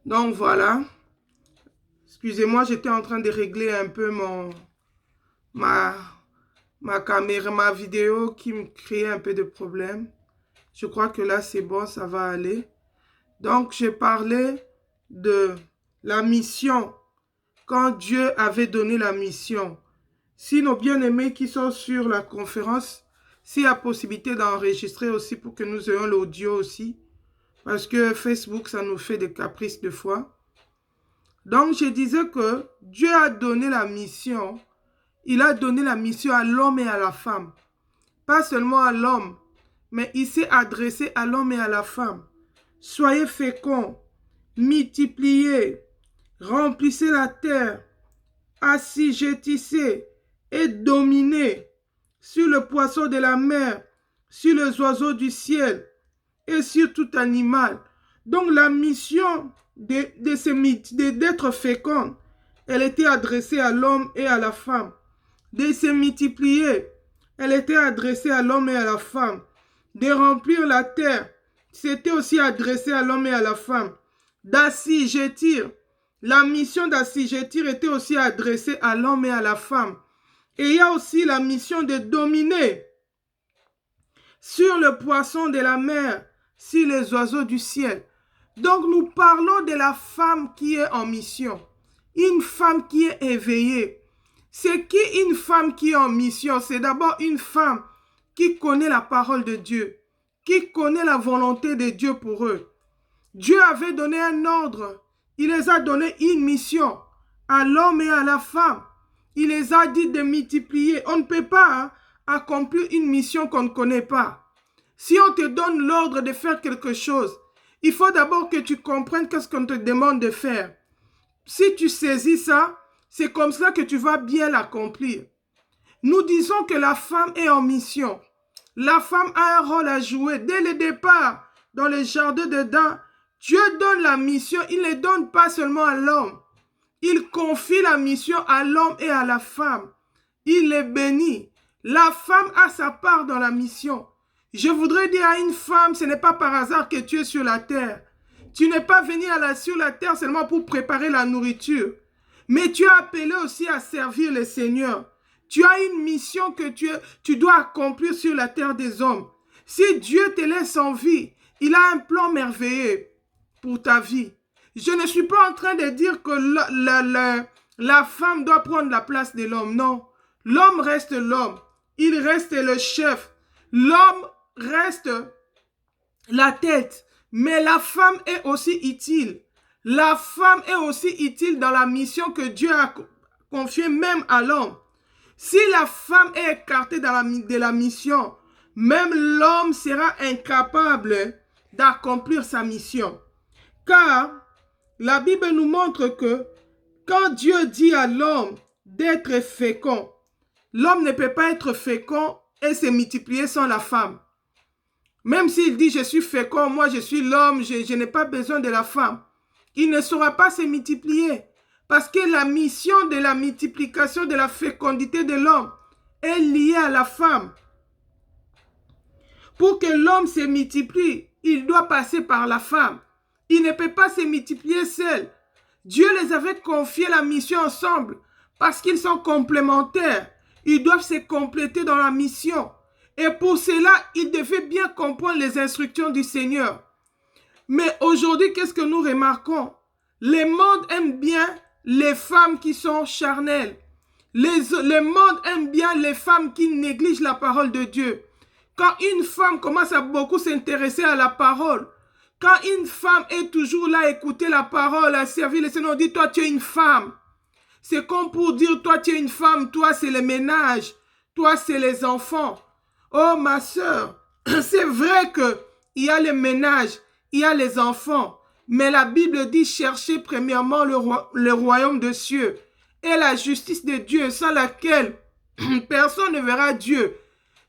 Donc voilà, excusez-moi, j'étais en train de régler un peu ma, ma caméra, ma vidéo qui me créait un peu de problème. Je crois que là c'est bon, ça va aller. Donc j'ai parlé de la mission, quand Dieu avait donné la mission. Si nos bien-aimés qui sont sur la conférence, s'il y a possibilité d'enregistrer aussi pour que nous ayons l'audio aussi, parce que Facebook, ça nous fait des caprices de fois. Donc, je disais que Dieu a donné la mission. Il a donné la mission à l'homme et à la femme. Pas seulement à l'homme, mais il s'est adressé à l'homme et à la femme. Soyez féconds, multipliez, remplissez la terre, assujettissez et dominez sur le poisson de la mer, sur les oiseaux du ciel et sur tout animal. Donc la mission d'être fécond, elle était adressée à l'homme et à la femme. De se multiplier, elle était adressée à l'homme et à la femme. De remplir la terre, c'était aussi adressé à l'homme et à la femme. D'assujettir, la mission d'assujettir était aussi adressée à l'homme et à la femme. Et il y a aussi la mission de dominer sur le poisson de la mer, sur les oiseaux du ciel. Donc nous parlons de la femme qui est en mission, une femme qui est éveillée. C'est qui une femme qui est en mission? C'est d'abord une femme qui connaît la parole de Dieu, qui connaît la volonté de Dieu pour eux. Dieu avait donné un ordre, il les a donné une mission à l'homme et à la femme. Il les a dit de multiplier. On ne peut pas accomplir une mission qu'on ne connaît pas. Si on te donne l'ordre de faire quelque chose, il faut d'abord que tu comprennes qu'est-ce qu'on te demande de faire. Si tu saisis ça, c'est comme ça que tu vas bien l'accomplir. Nous disons que la femme est en mission. La femme a un rôle à jouer dès le départ dans le jardin d'Éden. Dieu donne la mission, il ne donne pas seulement à l'homme. Il confie la mission à l'homme et à la femme. Il les bénit. La femme a sa part dans la mission. Je voudrais dire à une femme, ce n'est pas par hasard que tu es sur la terre. Tu n'es pas venu sur la terre seulement pour préparer la nourriture. Mais tu es appelé aussi à servir le Seigneur. Tu as une mission que tu dois accomplir sur la terre des hommes. Si Dieu te laisse en vie, il a un plan merveilleux pour ta vie. Je ne suis pas en train de dire que la femme doit prendre la place de l'homme. Non. L'homme reste l'homme. Il reste le chef. L'homme reste la tête. Mais la femme est aussi utile. La femme est aussi utile dans la mission que Dieu a confiée même à l'homme. Si la femme est écartée de la mission, même l'homme sera incapable d'accomplir sa mission. Car la Bible nous montre que quand Dieu dit à l'homme d'être fécond, l'homme ne peut pas être fécond et se multiplier sans la femme. Même s'il dit je suis fécond, moi je suis l'homme, je n'ai pas besoin de la femme. Il ne saura pas se multiplier. Parce que la mission de la multiplication de la fécondité de l'homme est liée à la femme. Pour que l'homme se multiplie, il doit passer par la femme. Il ne peut pas se multiplier seul. Dieu les avait confié la mission ensemble parce qu'ils sont complémentaires. Ils doivent se compléter dans la mission. Et pour cela, ils devaient bien comprendre les instructions du Seigneur. Mais aujourd'hui, qu'est-ce que nous remarquons? Le monde aime bien les femmes qui sont charnelles. Le monde aime bien les femmes qui négligent la parole de Dieu. Quand une femme commence à beaucoup s'intéresser à la parole, quand une femme est toujours là à écouter la parole, à servir le Seigneur, on dit, toi tu es une femme. C'est comme pour dire, toi tu es une femme, toi c'est le ménage, toi c'est les enfants. Oh ma soeur, c'est vrai qu'il y a le ménage, il y a les enfants. Mais la Bible dit, cherchez premièrement le royaume des cieux et la justice de Dieu, sans laquelle personne ne verra Dieu.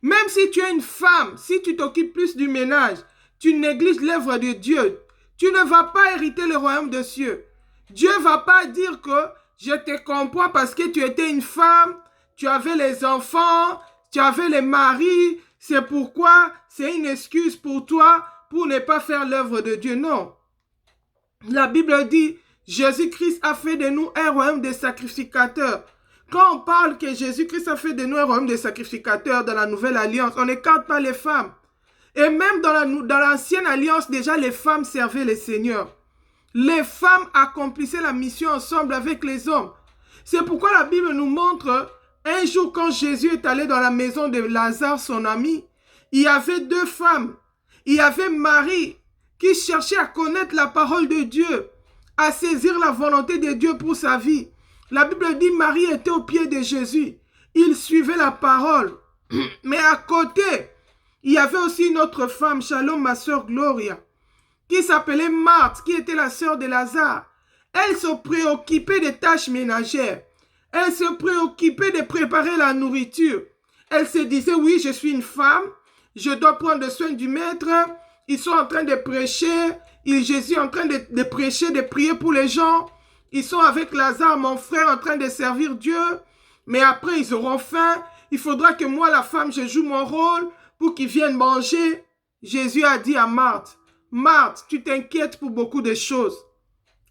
Même si tu es une femme, si tu t'occupes plus du ménage, tu négliges l'œuvre de Dieu, tu ne vas pas hériter le royaume des cieux. Dieu ne va pas dire que je te comprends parce que tu étais une femme, tu avais les enfants, tu avais les maris, c'est pourquoi c'est une excuse pour toi pour ne pas faire l'œuvre de Dieu. Non. La Bible dit, Jésus-Christ a fait de nous un royaume de sacrificateurs. Quand on parle que Jésus-Christ a fait de nous un royaume de sacrificateurs dans la nouvelle alliance, on n'écarte pas les femmes. Et même dans l'ancienne alliance, déjà les femmes servaient le Seigneur. Les femmes accomplissaient la mission ensemble avec les hommes. C'est pourquoi la Bible nous montre, un jour quand Jésus est allé dans la maison de Lazare, son ami, il y avait deux femmes. Il y avait Marie qui cherchait à connaître la parole de Dieu, à saisir la volonté de Dieu pour sa vie. La Bible dit Marie était au pied de Jésus. Il suivait la parole. Mais à côté, il y avait aussi une autre femme, Shalom, ma sœur Gloria, qui s'appelait Marthe, qui était la sœur de Lazare. Elle se préoccupait des tâches ménagères. Elle se préoccupait de préparer la nourriture. Elle se disait, oui, je suis une femme, je dois prendre soin du maître. Ils sont en train de prêcher. Jésus est en train de prêcher, de prier pour les gens. Ils sont avec Lazare, mon frère, en train de servir Dieu. Mais après, ils auront faim. Il faudra que moi, la femme, je joue mon rôle pour qu'ils viennent manger. Jésus a dit à Marthe, Marthe, tu t'inquiètes pour beaucoup de choses.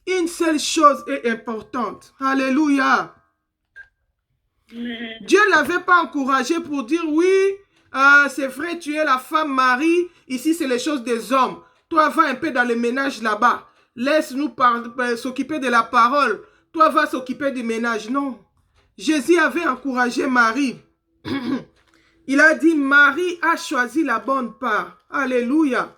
Une seule chose est importante. Alléluia. Dieu ne l'avait pas encouragé pour dire, oui, c'est vrai, tu es la femme Marie. Ici, c'est les choses des hommes. Toi, va un peu dans le ménage là-bas. Laisse-nous s'occuper de la parole. Toi, va s'occuper du ménage. Non. Jésus avait encouragé Marie. Il a dit, Marie a choisi la bonne part. Alléluia.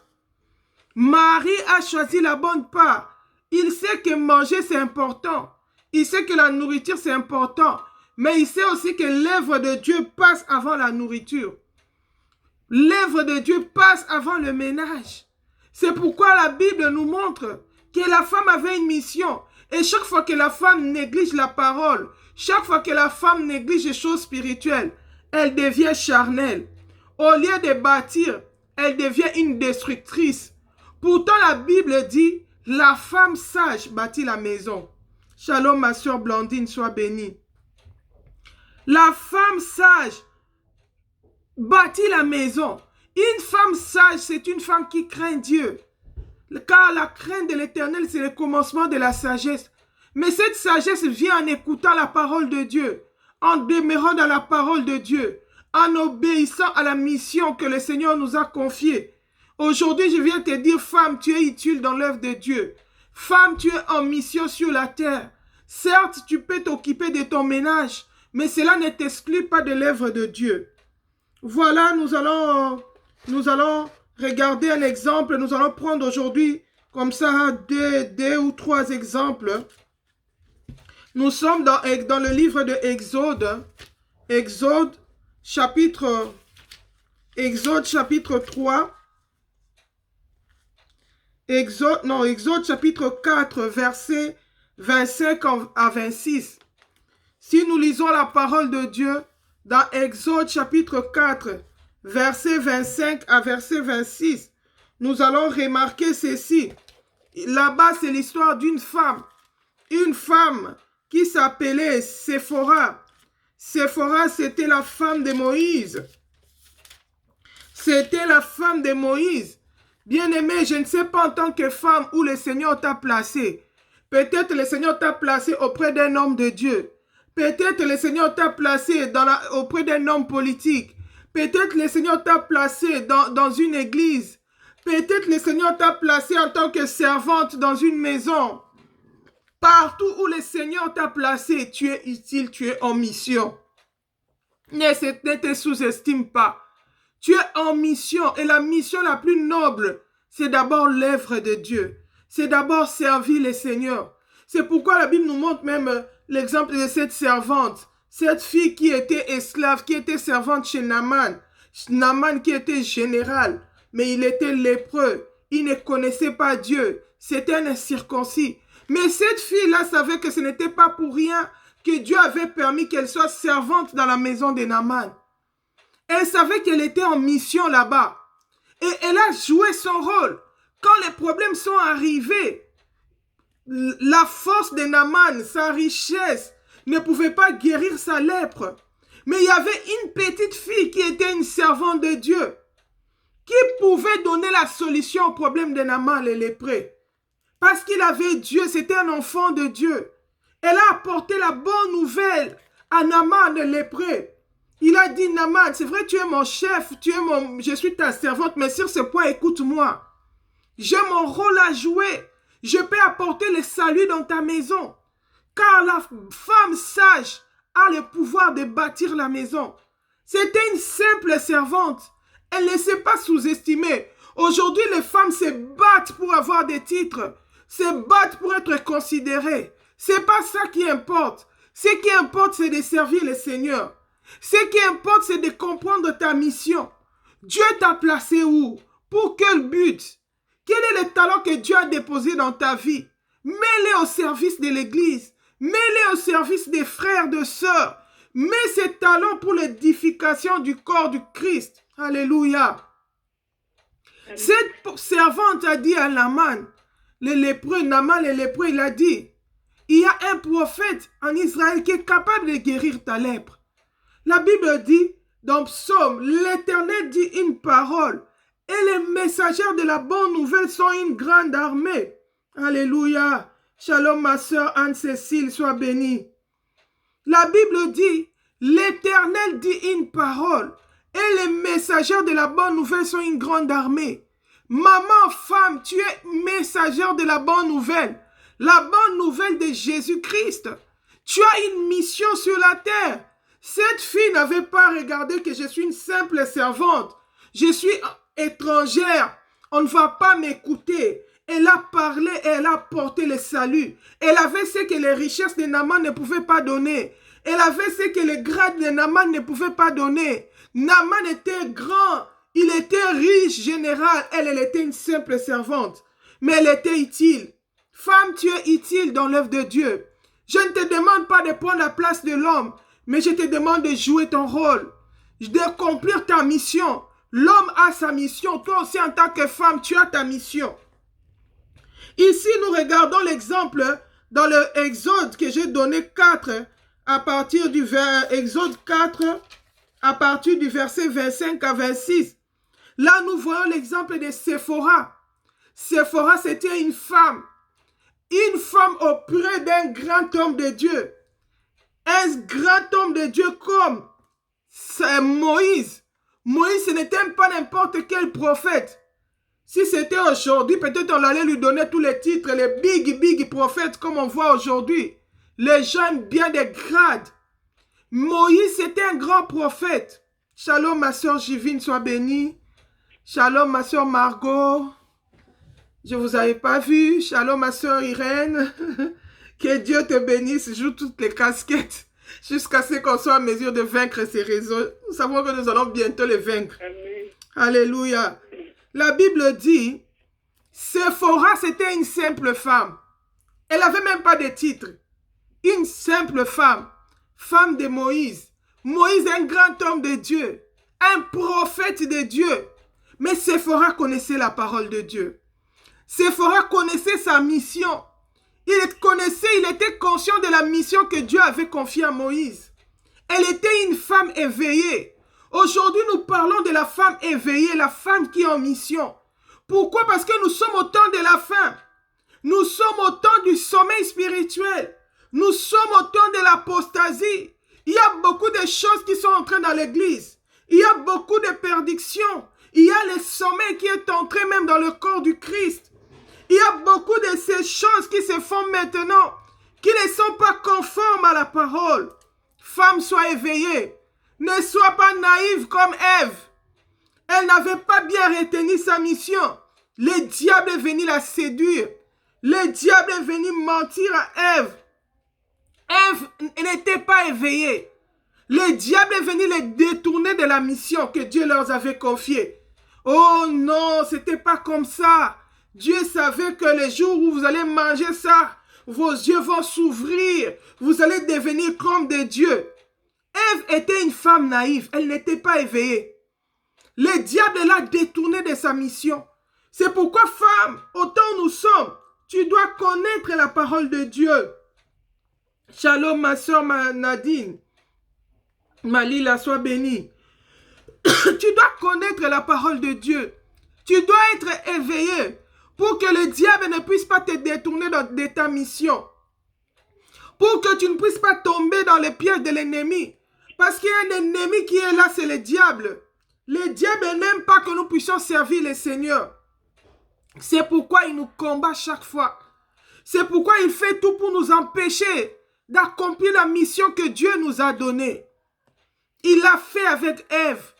Marie a choisi la bonne part. Il sait que manger, c'est important. Il sait que la nourriture, c'est important. Mais il sait aussi que l'œuvre de Dieu passe avant la nourriture. L'œuvre de Dieu passe avant le ménage. C'est pourquoi la Bible nous montre que la femme avait une mission. Et chaque fois que la femme néglige la parole, chaque fois que la femme néglige les choses spirituelles, elle devient charnelle. Au lieu de bâtir, elle devient une destructrice. Pourtant, la Bible dit, la femme sage bâtit la maison. Shalom, ma soeur Blandine, sois bénie. La femme sage bâtit la maison. Une femme sage, c'est une femme qui craint Dieu. Car la crainte de l'Éternel, c'est le commencement de la sagesse. Mais cette sagesse vient en écoutant la parole de Dieu, en demeurant dans la parole de Dieu, en obéissant à la mission que le Seigneur nous a confiée. Aujourd'hui, je viens te dire, femme, tu es utile dans l'œuvre de Dieu. Femme, tu es en mission sur la terre. Certes, tu peux t'occuper de ton ménage, mais cela ne t'exclut pas de l'œuvre de Dieu. Voilà, nous allons regarder un exemple. Nous allons prendre aujourd'hui, comme ça, deux ou trois exemples. Nous sommes dans le livre de Exode. Exode chapitre 3. Exode chapitre 4, versets 25 à 26. Si nous lisons la parole de Dieu dans Exode chapitre 4, verset 25 à verset 26, nous allons remarquer ceci. Là-bas, c'est l'histoire d'une femme. Une femme qui s'appelait Séphora. Séphora, c'était la femme de Moïse. C'était la femme de Moïse. Bien-aimé, je ne sais pas en tant que femme où le Seigneur t'a placé. Peut-être le Seigneur t'a placé auprès d'un homme de Dieu. Peut-être le Seigneur t'a placé auprès d'un homme politique. Peut-être le Seigneur t'a placé dans une église. Peut-être le Seigneur t'a placé en tant que servante dans une maison. Partout où le Seigneur t'a placé, tu es utile, tu es en mission. Ne te sous-estime pas. Tu es en mission et la mission la plus noble, c'est d'abord l'œuvre de Dieu. C'est d'abord servir le Seigneur. C'est pourquoi la Bible nous montre même l'exemple de cette servante. Cette fille qui était esclave, qui était servante chez Naaman. Naaman qui était général, mais il était lépreux. Il ne connaissait pas Dieu. C'était un incirconcis. Mais cette fille-là savait que ce n'était pas pour rien que Dieu avait permis qu'elle soit servante dans la maison de Naaman. Elle savait qu'elle était en mission là-bas. Et elle a joué son rôle. Quand les problèmes sont arrivés, la force de Naaman, sa richesse, ne pouvait pas guérir sa lèpre. Mais il y avait une petite fille qui était une servante de Dieu, qui pouvait donner la solution au problème de Naaman, le lépreux. Parce qu'il avait Dieu, c'était un enfant de Dieu. Elle a apporté la bonne nouvelle à Naaman, le lépreux. Il a dit, Naaman, c'est vrai, tu es mon chef, je suis ta servante, mais sur ce point, écoute-moi. J'ai mon rôle à jouer. Je peux apporter le salut dans ta maison. Car la femme sage a le pouvoir de bâtir la maison. C'était une simple servante. Elle ne s'est pas sous-estimée. Aujourd'hui, les femmes se battent pour avoir des titres, se battent pour être considérées. C'est pas ça qui importe. Ce qui importe, c'est de servir le Seigneur. Ce qui importe, c'est de comprendre ta mission. Dieu t'a placé où? Pour quel but? Quel est le talent que Dieu a déposé dans ta vie? Mets-les au service de l'Église. Mets-les au service des frères, de sœurs. Mets ces talents pour l'édification du corps du Christ. Alléluia. Cette servante a dit à Naaman, Naaman le lépreux, il a dit, il y a un prophète en Israël qui est capable de guérir ta lèpre. La Bible dit, dans Psaume, l'Éternel dit une parole et les messagers de la bonne nouvelle sont une grande armée. Alléluia. Shalom ma sœur Anne-Cécile, sois bénie. La Bible dit, l'Éternel dit une parole et les messagers de la bonne nouvelle sont une grande armée. Maman, femme, tu es messagère de la bonne nouvelle. La bonne nouvelle de Jésus-Christ. Tu as une mission sur la terre. Cette fille n'avait pas regardé que je suis une simple servante. Je suis étrangère. On ne va pas m'écouter. Elle a parlé et elle a porté le salut. Elle avait ce que les richesses de Naaman ne pouvaient pas donner. Elle avait ce que le grade de Naaman ne pouvait pas donner. Naaman était grand. Il était riche, général. Elle était une simple servante. Mais elle était utile. Femme, tu es utile dans l'œuvre de Dieu. Je ne te demande pas de prendre la place de l'homme, mais je te demande de jouer ton rôle, d'accomplir ta mission. L'homme a sa mission. Toi aussi, en tant que femme, tu as ta mission. Ici, nous regardons l'exemple dans le Exode que j'ai donné 4, à partir du Exode 4, à partir du verset 25 à 26. Là, nous voyons l'exemple de Séphora. Séphora, c'était une femme auprès d'un grand homme de Dieu. Un grand homme de Dieu comme Moïse. Moïse, ce n'était pas n'importe quel prophète. Si c'était aujourd'hui, peut-être on allait lui donner tous les titres, les big prophètes comme on voit aujourd'hui. Les gens aiment bien des grades. Moïse, c'était un grand prophète. Shalom, ma soeur Jivine, sois bénie. Shalom, ma soeur Margot. Je ne vous avais pas vu. Shalom, ma soeur Irène. Que Dieu te bénisse. Joue toutes les casquettes jusqu'à ce qu'on soit en mesure de vaincre ces réseaux. Nous savons que nous allons bientôt les vaincre. Amen. Alléluia. La Bible dit, Séphora, c'était une simple femme. Elle n'avait même pas de titre. Une simple femme. Femme de Moïse. Moïse, un grand homme de Dieu. Un prophète de Dieu. Mais Séphora connaissait la parole de Dieu. Séphora connaissait sa mission. Il était conscient de la mission que Dieu avait confiée à Moïse. Elle était une femme éveillée. Aujourd'hui, nous parlons de la femme éveillée, la femme qui est en mission. Pourquoi? Parce que nous sommes au temps de la fin. Nous sommes au temps du sommeil spirituel. Nous sommes au temps de l'apostasie. Il y a beaucoup de choses qui sont entrées dans l'église. Il y a beaucoup de perdictions. Il y a le sommeil qui est entré même dans le corps du Christ. Il y a beaucoup de ces choses qui se font maintenant, qui ne sont pas conformes à la parole. Femme, sois éveillée. Ne sois pas naïve comme Ève. Elle n'avait pas bien retenu sa mission. Le diable est venu la séduire. Le diable est venu mentir à Ève. Ève n'était pas éveillée. Le diable est venu les détourner de la mission que Dieu leur avait confiée. Oh non, c'était pas comme ça. Dieu savait que le jour où vous allez manger ça, vos yeux vont s'ouvrir. Vous allez devenir comme des dieux. Ève était une femme naïve. Elle n'était pas éveillée. Le diable l'a détournée de sa mission. C'est pourquoi, femme, autant nous sommes, tu dois connaître la parole de Dieu. Shalom, ma soeur Nadine. Malila, sois bénie. Tu dois connaître la parole de Dieu. Tu dois être éveillé. pour que le diable ne puisse pas te détourner de ta mission, pour que tu ne puisses pas tomber dans les pièges de l'ennemi. Parce qu'il y a un ennemi qui est là, c'est le diable. Le diable n'aime pas que nous puissions servir le Seigneur. C'est pourquoi il nous combat chaque fois. C'est pourquoi il fait tout pour nous empêcher d'accomplir la mission que Dieu nous a donnée. Il l'a fait avec Ève.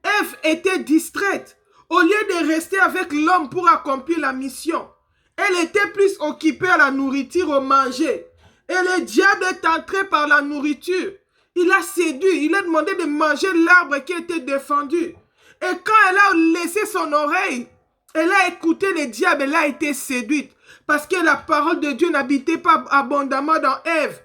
Ève était distraite. Au lieu de rester avec l'homme pour accomplir la mission, elle était plus occupée à la nourriture, au manger. Et le diable est entré par la nourriture. Il a séduit, il a demandé de manger l'arbre qui était défendu. Et quand elle a laissé son oreille, elle a écouté le diable, elle a été séduite. Parce que la parole de Dieu n'habitait pas abondamment dans Ève.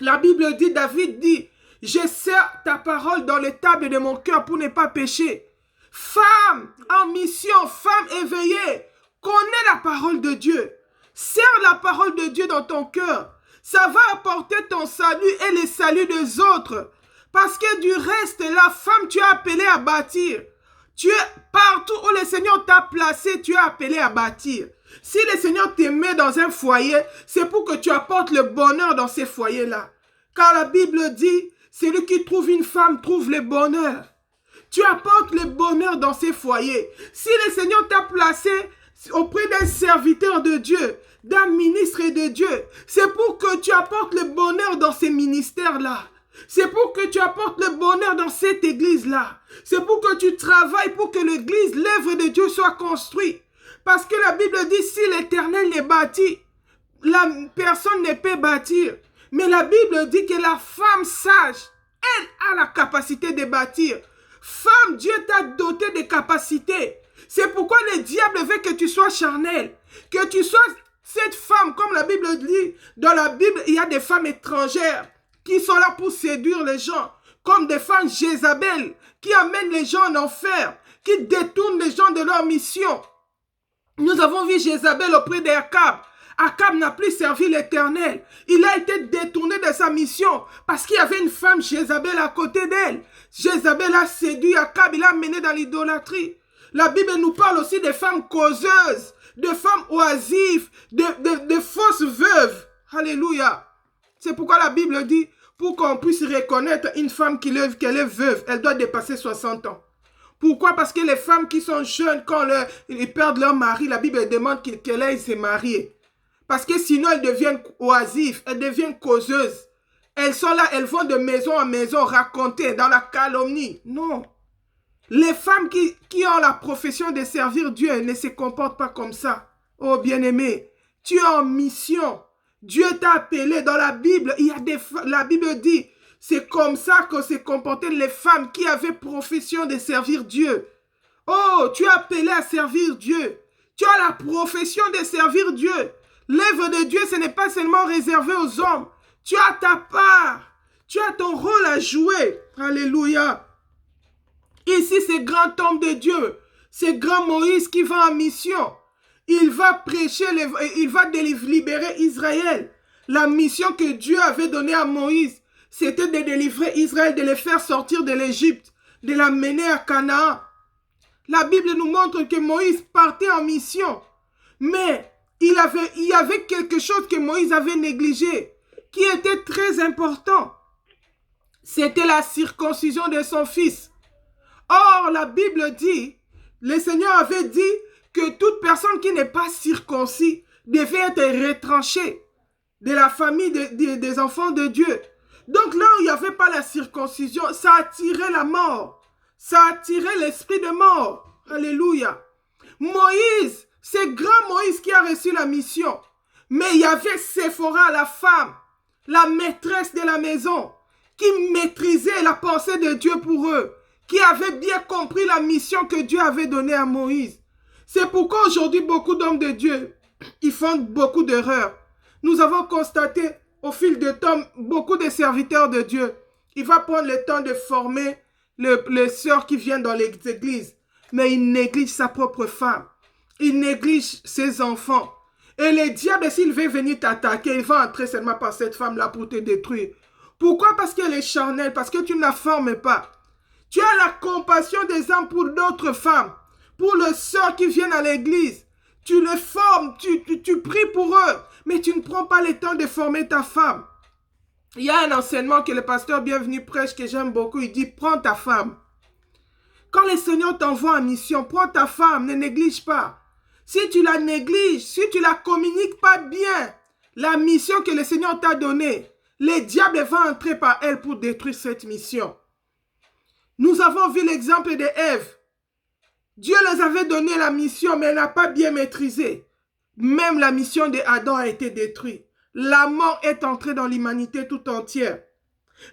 La Bible dit, David dit, je serre ta parole dans les tables de mon cœur pour ne pas pécher. Femme en mission, femme éveillée, connais la parole de Dieu. Serre la parole de Dieu dans ton cœur. Ça va apporter ton salut et le salut des autres. Parce que du reste, la femme, tu es appelée à bâtir. Tu es partout où le Seigneur t'a placé, tu es appelé à bâtir. Si le Seigneur te met dans un foyer, c'est pour que tu apportes le bonheur dans ces foyers-là. Car la Bible dit, celui qui trouve une femme trouve le bonheur. Tu apportes le bonheur dans ces foyers. Si le Seigneur t'a placé auprès d'un serviteur de Dieu, d'un ministre de Dieu, c'est pour que tu apportes le bonheur dans ces ministères-là. C'est pour que tu apportes le bonheur dans cette église-là. C'est pour que tu travailles pour que l'église, l'œuvre de Dieu soit construite. Parce que la Bible dit, si l'Éternel les bâtit, la personne ne peut bâtir. Mais la Bible dit que la femme sage, elle a la capacité de bâtir. Femme, Dieu t'a doté de capacités. C'est pourquoi le diable veut que tu sois charnel. Que tu sois cette femme, comme la Bible dit. Dans la Bible, il y a des femmes étrangères qui sont là pour séduire les gens. Comme des femmes Jézabel, qui amènent les gens en enfer, qui détournent les gens de leur mission. Nous avons vu Jézabel auprès d'Akab. Akab n'a plus servi l'Éternel. Il a été détourné de sa mission parce qu'il y avait une femme Jézabel à côté d'elle. Jézabel a séduit Akab, il l'a mené dans l'idolâtrie. La Bible nous parle aussi des femmes causeuses, de femmes oisives, de fausses veuves. Alléluia. C'est pourquoi la Bible dit, pour qu'on puisse reconnaître une femme qu'elle est veuve, elle doit dépasser 60 ans. Pourquoi? Parce que les femmes qui sont jeunes, quand ils perdent leur mari, la Bible demande qu'elle aille se marier. Parce que sinon, elles deviennent oisives, elles deviennent causeuses. Elles sont là, elles vont de maison en maison raconter dans la calomnie. Non. Les femmes qui ont la profession de servir Dieu ne se comportent pas comme ça. Oh bien-aimé, tu es en mission. Dieu t'a appelé dans la Bible. La Bible dit, c'est comme ça que se comportaient les femmes qui avaient profession de servir Dieu. Oh, tu es appelé à servir Dieu. Tu as la profession de servir Dieu. L'œuvre de Dieu, ce n'est pas seulement réservé aux hommes. Tu as ta part. Tu as ton rôle à jouer. Alléluia. Ici, c'est grand homme de Dieu. C'est grand Moïse qui va en mission. Il va prêcher, il va libérer Israël. La mission que Dieu avait donnée à Moïse, c'était de délivrer Israël, de les faire sortir de l'Égypte, de l'amener à Canaan. La Bible nous montre que Moïse partait en mission. Mais il y avait quelque chose que Moïse avait négligé, qui était très important. C'était la circoncision de son fils. Or, la Bible dit, le Seigneur avait dit que toute personne qui n'est pas circoncis devait être retranchée de la famille des enfants de Dieu. Donc là où il n'y avait pas la circoncision, ça attirait la mort. Ça attirait l'esprit de mort. Alléluia. Moïse, c'est grand Moïse qui a reçu la mission. Mais il y avait Séphora, la femme, la maîtresse de la maison, qui maîtrisait la pensée de Dieu pour eux, qui avait bien compris la mission que Dieu avait donnée à Moïse. C'est pourquoi aujourd'hui, beaucoup d'hommes de Dieu, ils font beaucoup d'erreurs. Nous avons constaté au fil de temps, beaucoup de serviteurs de Dieu, il va prendre le temps de former les sœurs qui viennent dans les églises, mais il néglige sa propre femme. Il néglige ses enfants. Et le diable, s'il veut venir t'attaquer, il va entrer seulement par cette femme-là pour te détruire. Pourquoi? Parce qu'elle est charnelle, parce que tu ne la formes pas. Tu as la compassion des âmes pour d'autres femmes, pour les sœurs qui viennent à l'église. Tu les formes, tu pries pour eux, mais tu ne prends pas le temps de former ta femme. Il y a un enseignement que le pasteur Bienvenu prêche que j'aime beaucoup. Il dit, prends ta femme. Quand le Seigneur t'envoie en mission, prends ta femme, ne néglige pas. Si tu la négliges, si tu la communiques pas bien, la mission que le Seigneur t'a donnée, le diable va entrer par elle pour détruire cette mission. Nous avons vu l'exemple de Ève. Dieu les avait donné la mission, mais elle n'a pas bien maîtrisé. Même la mission d'Adam a été détruite. La mort est entrée dans l'humanité tout entière.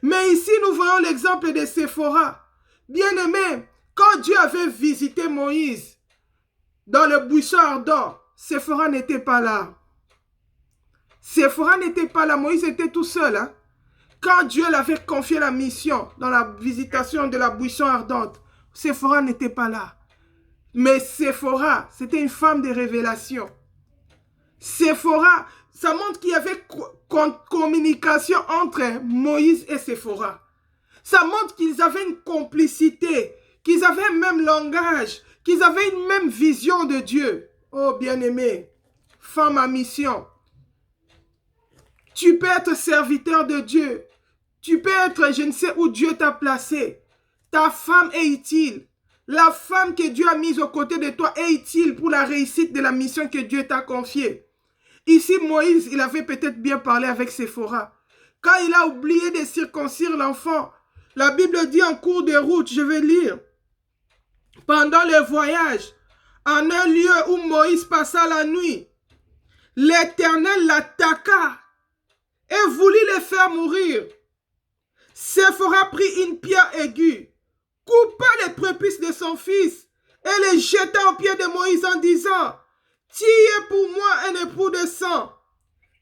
Mais ici, nous voyons l'exemple de Séphora. Bien-aimé, quand Dieu avait visité Moïse dans le buisson ardent, Séphora n'était pas là. Séphora n'était pas là. Moïse était tout seul. Hein? Quand Dieu l'avait confié la mission dans la visitation de la buisson ardente, Séphora n'était pas là. Mais Séphora, c'était une femme de révélation. Séphora, ça montre qu'il y avait communication entre Moïse et Séphora. Ça montre qu'ils avaient une complicité, qu'ils avaient un même langage, qu'ils avaient une même vision de Dieu. Oh bien-aimé, femme à mission. Tu peux être serviteur de Dieu. Tu peux être, je ne sais où Dieu t'a placé. Ta femme est utile. La femme que Dieu a mise aux côtés de toi est utile pour la réussite de la mission que Dieu t'a confiée. Ici, Moïse, il avait peut-être bien parlé avec Séphora. Quand il a oublié de circoncire l'enfant, la Bible dit en cours de route, je vais lire. Pendant le voyage, en un lieu où Moïse passa la nuit, l'Éternel l'attaqua et voulut le faire mourir. Séphora prit une pierre aiguë, coupa les prépuces de son fils et les jeta aux pieds de Moïse en disant, « Tu es pour moi un époux de sang. »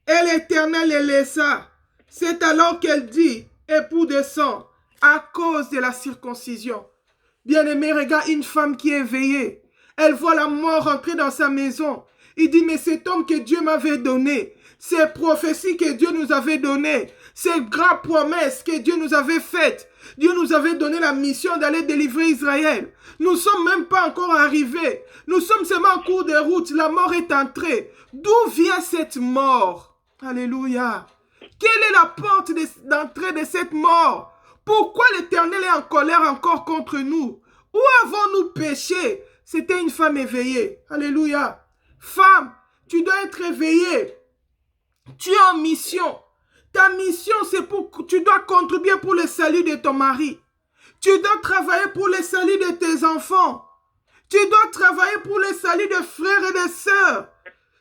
Et l'Éternel les laissa. C'est alors qu'elle dit, « Époux de sang » à cause de la circoncision. Bien-aimé, regarde une femme qui est éveillée. Elle voit la mort entrer dans sa maison. Il dit, mais cet homme que Dieu m'avait donné, ces prophéties que Dieu nous avait données, ces grandes promesses que Dieu nous avait faites, Dieu nous avait donné la mission d'aller délivrer Israël. Nous ne sommes même pas encore arrivés. Nous sommes seulement en cours de route. La mort est entrée. D'où vient cette mort? Alléluia. Quelle est la porte d'entrée de cette mort? Pourquoi l'Éternel est en colère encore contre nous? Où avons-nous péché? C'était une femme éveillée. Alléluia. Femme, tu dois être éveillée. Tu es en mission. Ta mission, c'est pour que tu dois contribuer pour le salut de ton mari. Tu dois travailler pour le salut de tes enfants. Tu dois travailler pour le salut de frères et de sœurs.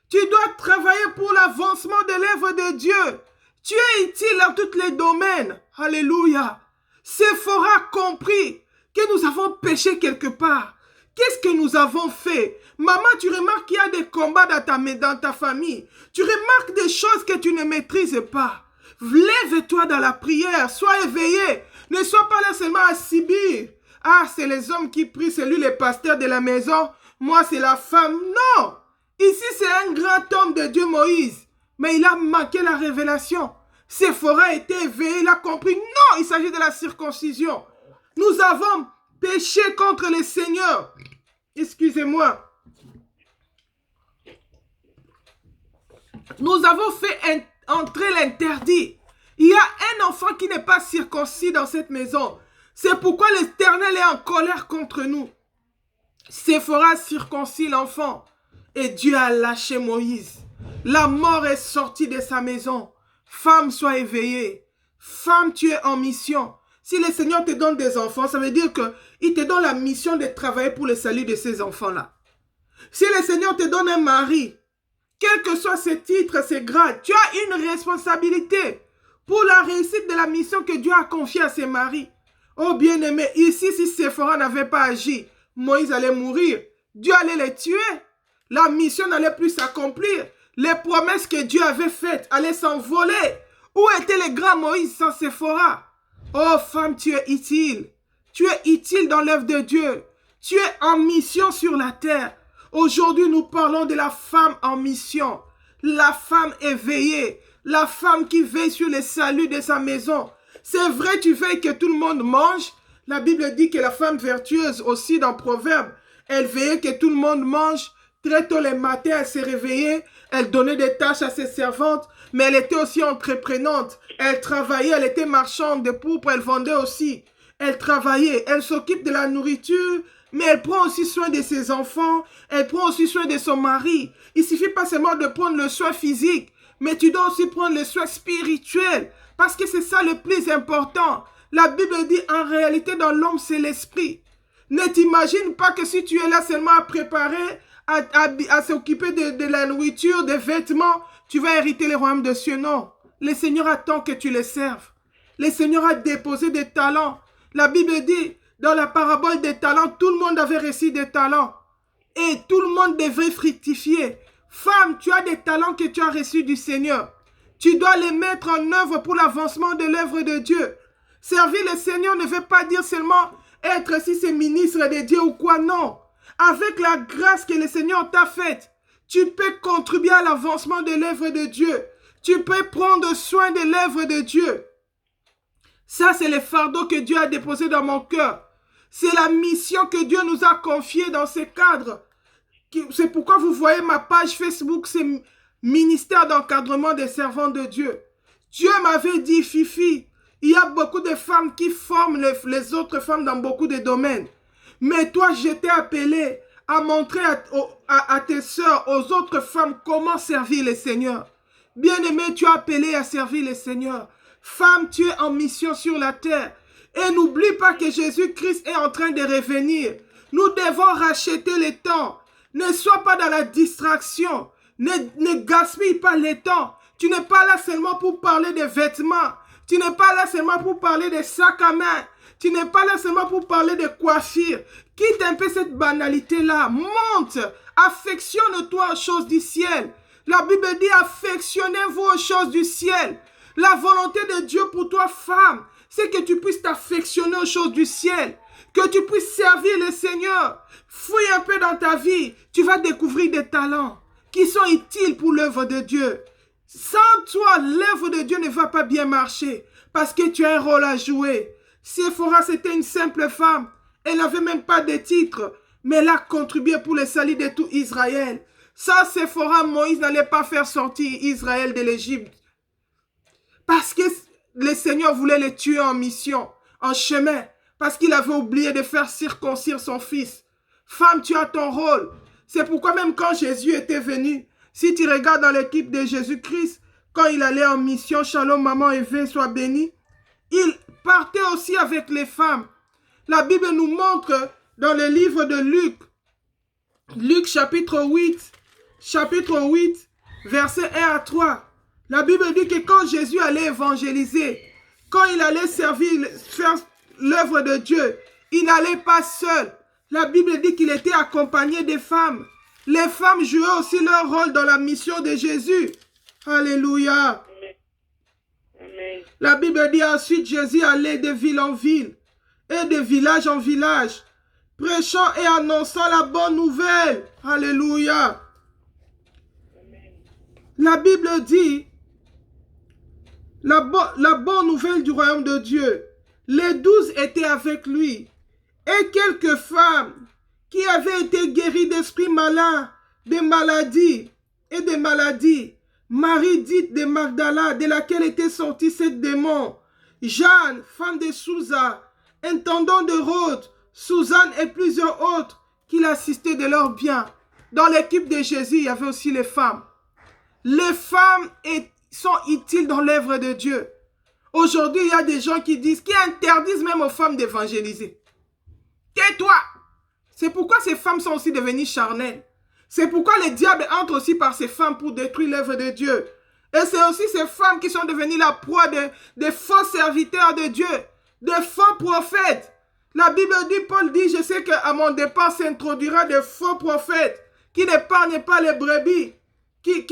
Tu dois travailler pour l'avancement de l'œuvre de Dieu. Tu es utile dans tous les domaines. Alléluia. Séphora a compris que nous avons péché quelque part. Qu'est-ce que nous avons fait? Maman, tu remarques qu'il y a des combats dans ta famille. Tu remarques des choses que tu ne maîtrises pas. Lève-toi dans la prière. Sois éveillé. Ne sois pas là seulement à subir. Ah, c'est les hommes qui prient, c'est lui le pasteur de la maison. Moi, c'est la femme. Non. Ici, c'est un grand homme de Dieu, Moïse. Mais il a manqué la révélation. Séphora était éveillé, il a compris. Non, il s'agit de la circoncision. Nous avons péché contre le Seigneur. Excusez-moi. Nous avons fait entrer l'interdit. Il y a un enfant qui n'est pas circoncis dans cette maison. C'est pourquoi l'Éternel est en colère contre nous. Séphora circoncis l'enfant. Et Dieu a lâché Moïse. La mort est sortie de sa maison. Femme, sois éveillée. Femme, tu es en mission. Si le Seigneur te donne des enfants, ça veut dire qu'il te donne la mission de travailler pour le salut de ces enfants-là. Si le Seigneur te donne un mari, quels que soient ses titres, ses grades, tu as une responsabilité pour la réussite de la mission que Dieu a confiée à ses maris. Oh bien-aimé, ici, si Séphora n'avait pas agi, Moïse allait mourir. Dieu allait les tuer. La mission n'allait plus s'accomplir. Les promesses que Dieu avait faites allaient s'envoler. Où était le grand Moïse sans Séphora? Oh femme, tu es utile. Tu es utile dans l'œuvre de Dieu. Tu es en mission sur la terre. Aujourd'hui, nous parlons de la femme en mission. La femme éveillée. La femme qui veille sur le salut de sa maison. C'est vrai, tu veilles que tout le monde mange. La Bible dit que la femme vertueuse aussi dans Proverbe, elle veillait que tout le monde mange, Très tôt le matin, elle s'est réveillée, elle donnait des tâches à ses servantes, mais elle était aussi entreprenante. Elle travaillait, elle était marchande de pourpre, elle vendait aussi. Elle travaillait, elle s'occupe de la nourriture, mais elle prend aussi soin de ses enfants, elle prend aussi soin de son mari. Il suffit pas seulement de prendre le soin physique, mais tu dois aussi prendre le soin spirituel, parce que c'est ça le plus important. La Bible dit en réalité dans l'homme c'est l'esprit. Ne t'imagine pas que si tu es là seulement à préparer, à s'occuper de la nourriture, des vêtements, tu vas hériter le royaume des cieux. Non, le Seigneur attend que tu le serves. Le Seigneur a déposé des talents. La Bible dit, dans la parabole des talents, tout le monde avait reçu des talents. Et tout le monde devait fructifier. Femme, tu as des talents que tu as reçus du Seigneur. Tu dois les mettre en œuvre pour l'avancement de l'œuvre de Dieu. Servir le Seigneur ne veut pas dire seulement être si c'est ministre de Dieu ou quoi, non. Avec la grâce que le Seigneur t'a faite, tu peux contribuer à l'avancement de l'œuvre de Dieu. Tu peux prendre soin de l'œuvre de Dieu. Ça, c'est le fardeau que Dieu a déposé dans mon cœur. C'est la mission que Dieu nous a confiée dans ce cadre. C'est pourquoi vous voyez ma page Facebook, c'est ministère d'encadrement des servants de Dieu. Dieu m'avait dit, Fifi, il y a beaucoup de femmes qui forment les autres femmes dans beaucoup de domaines. Mais toi, je t'ai appelé à montrer à tes sœurs, aux autres femmes, comment servir le Seigneur. Bien-aimé, tu es appelé à servir le Seigneur. Femme, tu es en mission sur la terre. Et n'oublie pas que Jésus-Christ est en train de revenir. Nous devons racheter le temps. Ne sois pas dans la distraction. Ne gaspille pas le temps. Tu n'es pas là seulement pour parler des vêtements. Tu n'es pas là seulement pour parler des sacs à main. Tu n'es pas là seulement pour parler de coiffure. Quitte un peu cette banalité-là. Monte. Affectionne-toi aux choses du ciel. La Bible dit affectionnez-vous aux choses du ciel. La volonté de Dieu pour toi, femme, c'est que tu puisses t'affectionner aux choses du ciel. Que tu puisses servir le Seigneur. Fouille un peu dans ta vie. Tu vas découvrir des talents qui sont utiles pour l'œuvre de Dieu. Sans toi, l'œuvre de Dieu ne va pas bien marcher parce que tu as un rôle à jouer. Séphora, c'était une simple femme. Elle n'avait même pas de titre, mais elle a contribué pour le salut de tout Israël. Sans Séphora, Moïse n'allait pas faire sortir Israël de l'Égypte. Parce que le Seigneur voulait les tuer en mission, en chemin, parce qu'il avait oublié de faire circoncire son fils. Femme, tu as ton rôle. C'est pourquoi même quand Jésus était venu, si tu regardes dans l'équipe de Jésus-Christ, quand il allait en mission, Shalom, maman Eve, sois bénie, il partait aussi avec les femmes. La Bible nous montre dans le livre de Luc, Luc chapitre 8, versets 1 à 3. La Bible dit que quand Jésus allait évangéliser, quand il allait faire l'œuvre de Dieu, il n'allait pas seul. La Bible dit qu'il était accompagné des femmes. Les femmes jouaient aussi leur rôle dans la mission de Jésus. Alléluia. Amen. La Bible dit ensuite Jésus allait de ville en ville et de village en village, prêchant et annonçant la bonne nouvelle. Alléluia. Amen. La Bible dit la bonne nouvelle du royaume de Dieu. Les 12 étaient avec lui. Et quelques femmes qui avaient été guéries d'esprits malins, de maladies et de maladies. Marie dite de Magdala, de laquelle était sorti cette démon. Jeanne, femme de Souza, intendant de Rhodes, Suzanne et plusieurs autres qui l'assistaient de leurs biens. Dans l'équipe de Jésus, il y avait aussi les femmes. Les femmes sont utiles dans l'œuvre de Dieu. Aujourd'hui, il y a des gens qui interdisent même aux femmes d'évangéliser. Tais-toi! C'est pourquoi ces femmes sont aussi devenues charnelles. C'est pourquoi le diable entre aussi par ces femmes pour détruire l'œuvre de Dieu. Et c'est aussi ces femmes qui sont devenues la proie de faux serviteurs de Dieu, de faux prophètes. La Bible dit, Paul dit, je sais qu'à mon départ s'introduira des faux prophètes qui n'épargnent pas les brebis, qui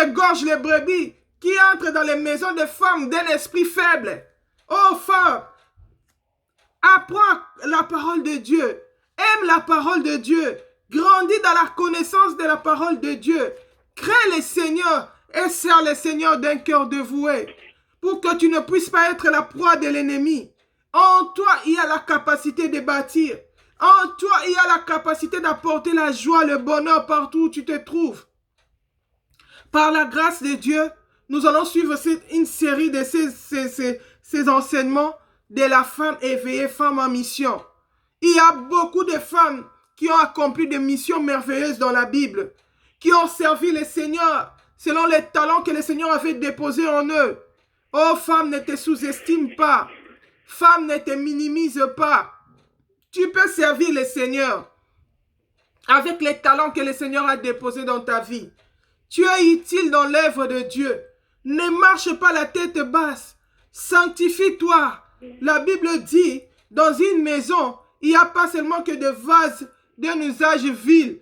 égorgent les brebis, qui entrent dans les maisons des femmes d'un esprit faible. Oh femme, apprends la parole de Dieu, aime la parole de Dieu, grandis dans la connaissance de la parole de Dieu, crains le Seigneur et sers le Seigneur d'un cœur dévoué, pour que tu ne puisses pas être la proie de l'ennemi. En toi, il y a la capacité de bâtir. En toi, il y a la capacité d'apporter la joie, le bonheur partout où tu te trouves. Par la grâce de Dieu, nous allons suivre une série de ces enseignements de la femme éveillée, femme en mission. Il y a beaucoup de femmes qui ont accompli des missions merveilleuses dans la Bible, qui ont servi le Seigneur selon les talents que le Seigneur avait déposés en eux. Oh, femme, ne te sous-estime pas. Femme, ne te minimise pas. Tu peux servir le Seigneur avec les talents que le Seigneur a déposés dans ta vie. Tu es utile dans l'œuvre de Dieu. Ne marche pas la tête basse. Sanctifie-toi. La Bible dit, dans une maison, il n'y a pas seulement que des vases d'un usage vil,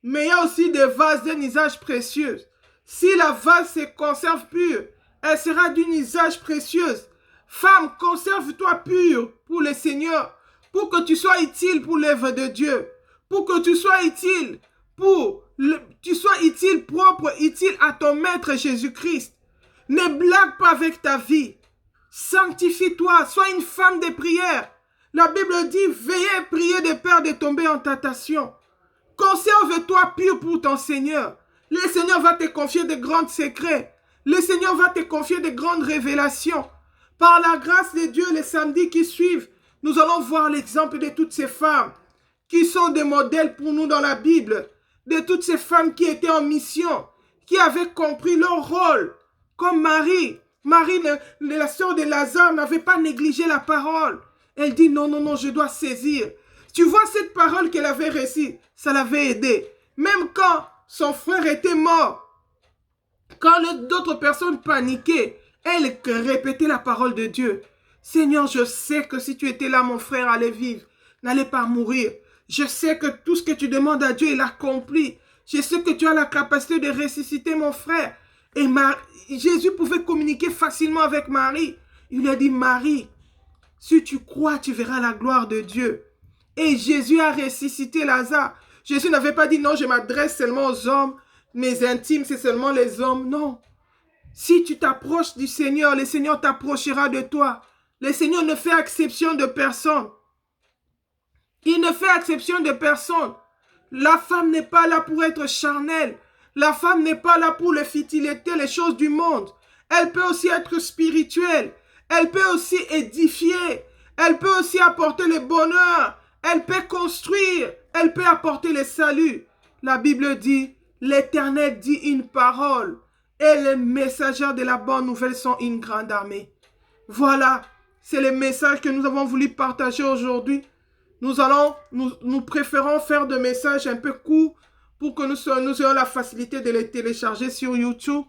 mais il y a aussi des vases d'un usage précieux. Si la vase se conserve pure, elle sera d'un usage précieux. Femme, conserve-toi pure pour le Seigneur, pour que tu sois utile pour l'œuvre de Dieu, pour que tu sois utile propre, utile à ton Maître Jésus-Christ. Ne blague pas avec ta vie. Sanctifie-toi, sois une femme de prière. La Bible dit, veillez, priez de peur de tomber en tentation. Conserve-toi pur pour ton Seigneur. Le Seigneur va te confier de grands secrets. Le Seigneur va te confier de grandes révélations. Par la grâce de Dieu, les samedis qui suivent, nous allons voir l'exemple de toutes ces femmes qui sont des modèles pour nous dans la Bible, de toutes ces femmes qui étaient en mission, qui avaient compris leur rôle, comme Marie. Marie, la sœur de Lazare, n'avait pas négligé la parole. Elle dit non, non, non, je dois saisir. Tu vois cette parole qu'elle avait reçue, ça l'avait aidée. Même quand son frère était mort, quand d'autres personnes paniquaient, elle répétait la parole de Dieu. Seigneur, je sais que si tu étais là, mon frère allait vivre, n'allait pas mourir. Je sais que tout ce que tu demandes à Dieu, il accomplit. Je sais que tu as la capacité de ressusciter mon frère. Et Jésus pouvait communiquer facilement avec Marie. Il lui a dit, Marie, si tu crois, tu verras la gloire de Dieu. Et Jésus a ressuscité Lazare. Jésus n'avait pas dit, non, je m'adresse seulement aux hommes. Mes intimes, c'est seulement les hommes. Non. Si tu t'approches du Seigneur, le Seigneur t'approchera de toi. Le Seigneur ne fait exception de personne. Il ne fait exception de personne. La femme n'est pas là pour être charnelle. La femme n'est pas là pour les futilités, les choses du monde. Elle peut aussi être spirituelle. Elle peut aussi édifier. Elle peut aussi apporter le bonheur. Elle peut construire. Elle peut apporter le salut. La Bible dit, l'Éternel dit une parole. Et les messagers de la bonne nouvelle sont une grande armée. Voilà, c'est le message que nous avons voulu partager aujourd'hui. Nous préférons faire des messages un peu courts pour que nous ayons la facilité de les télécharger sur YouTube.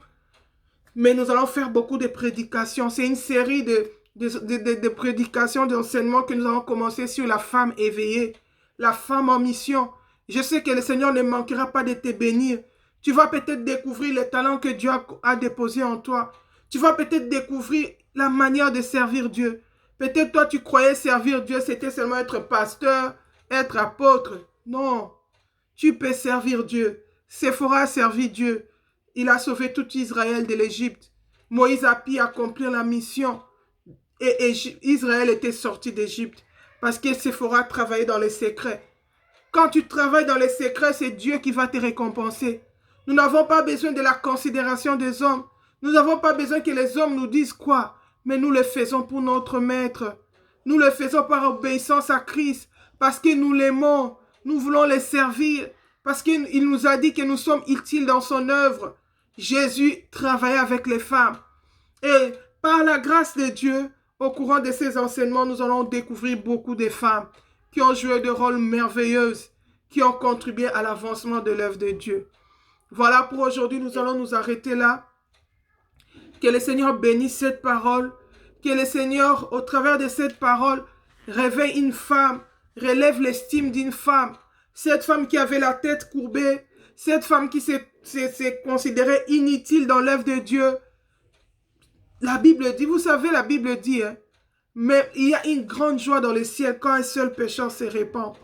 Mais nous allons faire beaucoup de prédications. C'est une série de prédications, d'enseignements que nous allons commencer sur la femme éveillée, la femme en mission. Je sais que le Seigneur ne manquera pas de te bénir. Tu vas peut-être découvrir les talents que Dieu a déposés en toi. Tu vas peut-être découvrir la manière de servir Dieu. Peut-être toi, tu croyais servir Dieu, c'était seulement être pasteur, être apôtre. Non, tu peux servir Dieu. Séphora a servi Dieu. Il a sauvé tout Israël de l'Égypte. Moïse a pu accomplir la mission. Et Israël était sorti d'Égypte. Parce que Séphora travaillait dans les secrets. Quand tu travailles dans les secrets, c'est Dieu qui va te récompenser. Nous n'avons pas besoin de la considération des hommes. Nous n'avons pas besoin que les hommes nous disent quoi. Mais nous le faisons pour notre Maître. Nous le faisons par obéissance à Christ. Parce que nous l'aimons. Nous voulons le servir. Parce qu'il nous a dit que nous sommes utiles dans son œuvre. Jésus travaillait avec les femmes. Et par la grâce de Dieu, au courant de ces enseignements, nous allons découvrir beaucoup de femmes qui ont joué des rôles merveilleux, qui ont contribué à l'avancement de l'œuvre de Dieu. Voilà pour aujourd'hui, nous allons nous arrêter là. Que le Seigneur bénisse cette parole. Que le Seigneur, au travers de cette parole, réveille une femme, relève l'estime d'une femme. Cette femme qui avait la tête courbée, cette femme qui s'est considérée inutile dans l'œuvre de Dieu. La Bible dit, vous savez, la Bible dit, hein, mais il y a une grande joie dans le ciel quand un seul pécheur se répand.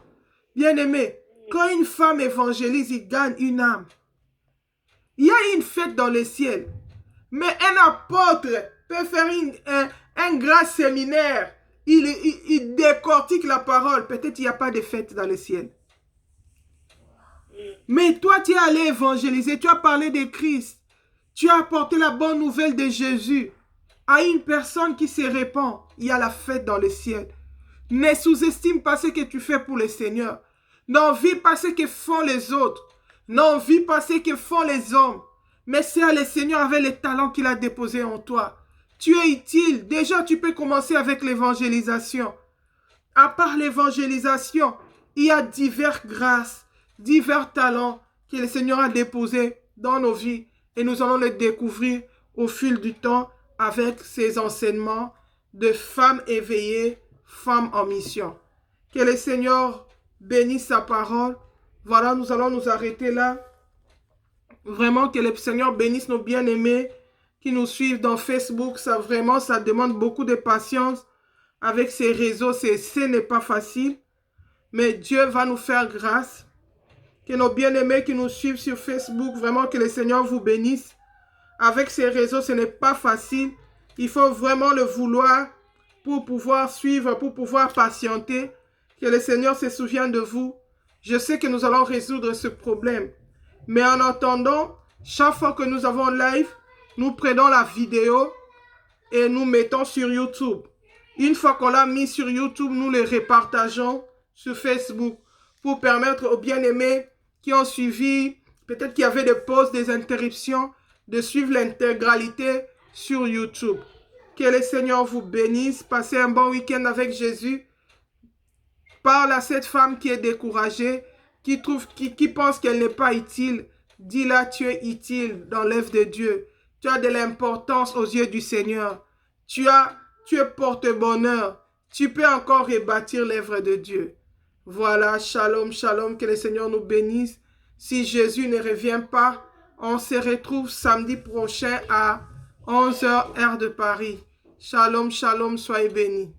Bien-aimé, quand une femme évangélise, il gagne une âme. Il y a une fête dans le ciel. Mais un apôtre peut faire un grand séminaire il décortique la parole. Peut-être il n'y a pas de fête dans le ciel. Mais toi, tu es allé évangéliser, tu as parlé de Christ. Tu as apporté la bonne nouvelle de Jésus à une personne qui se répand. Il y a la fête dans le ciel. Ne sous-estime pas ce que tu fais pour le Seigneur. N'envie pas ce que font les autres. N'envie pas ce que font les hommes. Mais c'est le Seigneur avec les talents qu'il a déposés en toi. Tu es utile. Déjà, tu peux commencer avec l'évangélisation. À part l'évangélisation, il y a diverses grâces, divers talents que le Seigneur a déposés dans nos vies. Et nous allons les découvrir au fil du temps avec ces enseignements de femmes éveillées, femmes en mission. Que le Seigneur bénisse sa parole. Voilà, nous allons nous arrêter là. Vraiment que le Seigneur bénisse nos bien-aimés qui nous suivent dans Facebook. Ça vraiment, ça demande beaucoup de patience avec ces réseaux. Ce n'est pas facile. Mais Dieu va nous faire grâce. Que nos bien-aimés qui nous suivent sur Facebook, vraiment que le Seigneur vous bénisse. Avec ces réseaux, ce n'est pas facile. Il faut vraiment le vouloir pour pouvoir suivre, pour pouvoir patienter. Que le Seigneur se souvienne de vous. Je sais que nous allons résoudre ce problème. Mais en attendant, chaque fois que nous avons live, nous prenons la vidéo et nous mettons sur YouTube. Une fois qu'on l'a mis sur YouTube, nous le repartageons sur Facebook pour permettre aux bien-aimés qui ont suivi, peut-être qu'il y avait des pauses, des interruptions, de suivre l'intégralité sur YouTube. Que le Seigneur vous bénisse. Passez un bon week-end avec Jésus. Parle à cette femme qui est découragée, qui pense qu'elle n'est pas utile. Dis-la, tu es utile dans l'œuvre de Dieu. Tu as de l'importance aux yeux du Seigneur. Tu es porte-bonheur. Tu peux encore rebâtir l'œuvre de Dieu. Voilà, shalom, shalom, que le Seigneur nous bénisse. Si Jésus ne revient pas, on se retrouve samedi prochain à 11h heure de Paris. Shalom, shalom, soyez bénis.